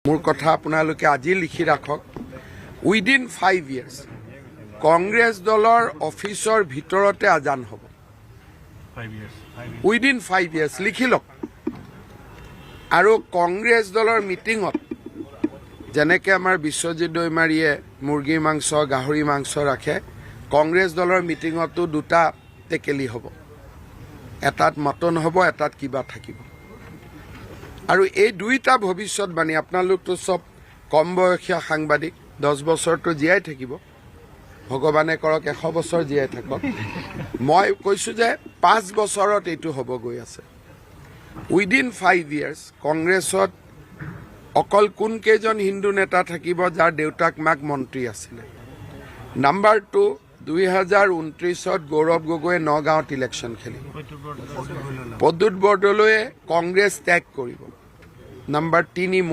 মোৰ কথা আপোনালোকে আজি লিখি ৰাখক উইদিন 5 years কংগ্ৰেছ দলৰ অফিচৰ ভিতৰতে আজান হ'ব 5 years উইদিন 5 years লিখি লওক আৰু কংগ্ৰেছ দলৰ মিটিঙত যেনেকৈ আমাৰ বিশ্বজিৎ দৈমাৰীয়ে মুৰ্গী মাংস গাহৰি মাংস ৰাখে কংগ্ৰেছ দলৰ মিটিঙতো দুটা টেকেলি হ'ব এটাত মটন হ'ব এটাত কিবা থাকিব আৰু এই দুইটা ভৱিষ্যৎবাণী আপোনালোকতো সব কম বয়সীয়া সাংবাদিক 10 বছৰটো জীয়াই থাকিব ভগৱানে কৰক 100 বছৰ জীয়াই থাকক মই কৈছো যে 5 বছৰত এইটো হ'ব গৈ আছে উইদিন 5 years কংগ্ৰেছত অকল কোন কেইজন হিন্দু নেতা থাকিব যাৰ দেউতাক মাক মন্ত্ৰী আছিল নাম্বাৰ 2 2029ত গৌৰৱ গগৈয়ে নগাঁৱত ইলেকশ্যন খেলিব পদ্যুৎ বৰদলৈয়ে কংগ্ৰেছ ত্যাগ কৰিব নাম্বাৰ 3 মোৰ